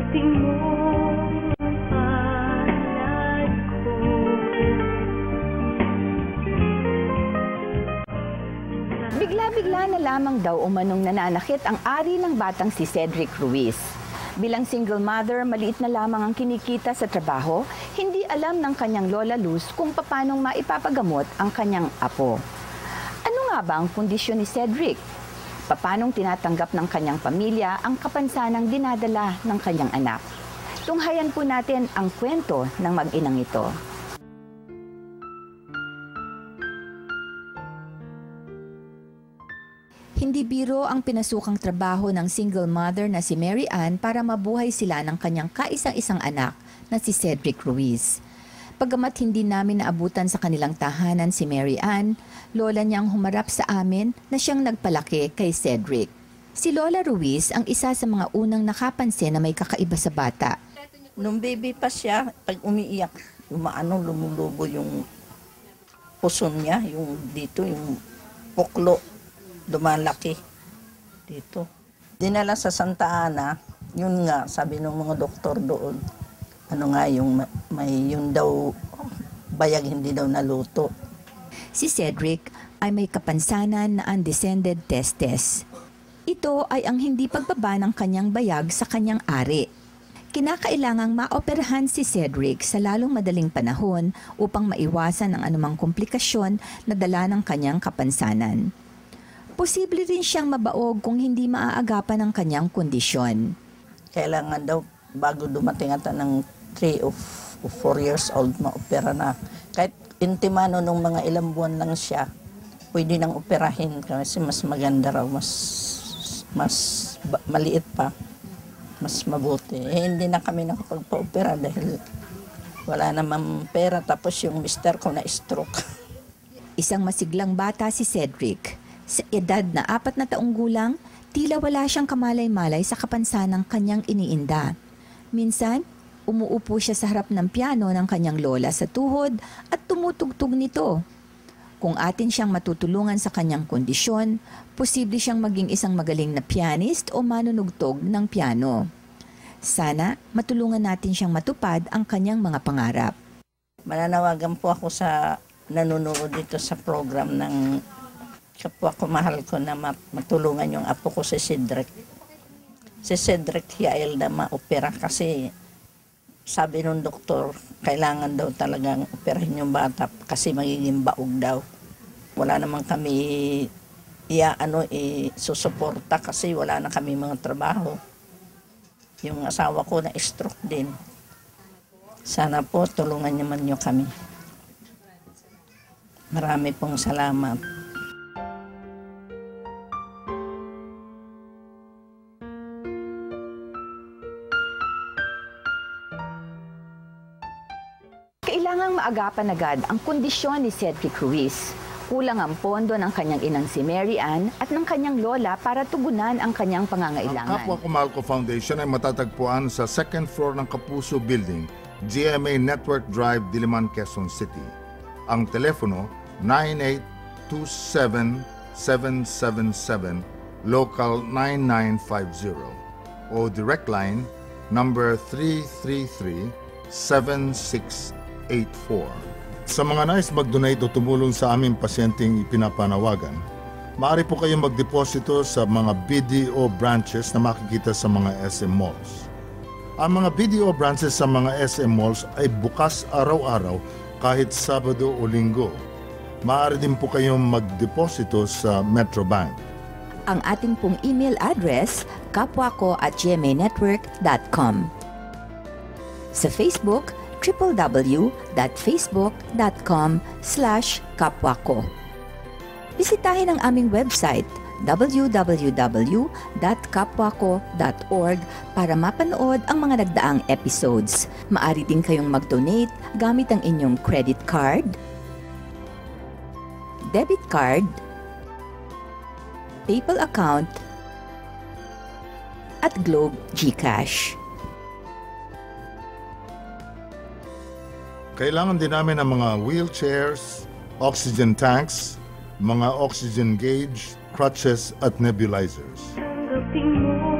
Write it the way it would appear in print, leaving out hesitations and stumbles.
tanggapin mo ang palad ko. Bigla-bigla na lamang daw umanong nananakit ang ari ng batang si Cedric Ruiz. Bilang single mother, maliit na lamang ang kinikita sa trabaho, hindi alam ng kanyang Lola Luz kung paanong maipapagamot ang kanyang apo. Ano nga ba ang kondisyon ni Cedric? Paanong tinatanggap ng kanyang pamilya ang kapansanang dinadala ng kanyang anak? Tunghayan po natin ang kwento ng mag-inang ito. Hindi biro ang pinasukang trabaho ng single mother na si Mary Ann para mabuhay sila ng kanyang kaisang-isang anak na si Cedric Ruiz. Pagamat hindi namin naabutan sa kanilang tahanan si Mary Ann, lola niyang humarap sa amin na siyang nagpalaki kay Cedric. Si Lola Ruiz ang isa sa mga unang nakapansin na may kakaiba sa bata. Nung baby pa siya, pag umiiyak, lumulubo yung puson niya, yung dito, yung puklo. Dumalaki dito. Dinala sa Santa Ana, yun nga, sabi ng mga doktor doon, yun daw, bayag hindi daw naluto. Si Cedric ay may kapansanan na undescended testes. Ito ay ang hindi pagbaba ng kanyang bayag sa kanyang ari. Kinakailangang maoperahan si Cedric sa lalong madaling panahon upang maiwasan ang anumang komplikasyon na dala ng kanyang kapansanan. Posible rin siyang mabaog kung hindi maaagapan ang kanyang kondisyon. Kailangan daw, bago dumating ata ng 3 o 4 years old, maopera na. Kahit intimano nung mga ilang buwan lang siya, pwede nang operahin kasi mas maganda raw, mas maliit pa, mas mabuti. Hindi na kami nakapagpa-opera dahil wala namang pera, tapos yung mister ko na stroke. Isang masiglang bata si Cedric. Sa edad na 4 na taong gulang, tila wala siyang kamalay-malay sa kapansanang kanyang iniinda. Minsan, umuupo siya sa harap ng piano ng kanyang lola sa tuhod at tumutugtog nito. Kung atin siyang matutulungan sa kanyang kondisyon, posible siyang maging isang magaling na pianist o manunugtog ng piano. Sana matulungan natin siyang matupad ang kanyang mga pangarap. Mananawagan po ako sa nanonood dito sa program ng kapwa ko, mahal ko na matulungan yung apo ko si Cedric. Si Cedric hiyail na ma-opera kasi sabi nung doktor, kailangan daw talagang operahin yung bata kasi magiging baog daw. Wala naman kami susuporta kasi wala na kami mga trabaho. Yung asawa ko na stroke din. Sana po tulungan naman niyo kami. Marami pong salamat. Kailangang maagapan agad ang kondisyon ni Cedric Ruiz. Kulang ang pondo ng kanyang inang si Mary Ann at ng kanyang lola para tugunan ang kanyang pangangailangan. Ang Kapwa Kumalco Foundation ay matatagpuan sa 2nd floor ng Kapuso Building, GMA Network Drive, Diliman, Quezon City. Ang telepono 9827-777, local 9950 o direct line number 333-7684. Sa mga nais mag-donate o tumulong sa aming pasyenteng ipinapanawagan, maaari po kayong magdeposito sa mga BDO branches na makikita sa mga SM malls. Ang mga BDO branches sa mga SM malls ay bukas araw-araw kahit Sabado o Linggo. Maaari din po kayong magdeposito sa Metrobank. Ang ating pong email address, kapwako@gmanetwork.com. Sa Facebook, www.facebook.com/kapwako. Bisitahin ang aming website www.kapwako.org para mapanood ang mga nagdaang episodes. Maaari din kayong mag-donate gamit ang inyong credit card, debit card, PayPal account, at Globe GCash. Kailangan din namin ng mga wheelchairs, oxygen tanks, mga oxygen gauge, crutches at nebulizers. Tanggapin mo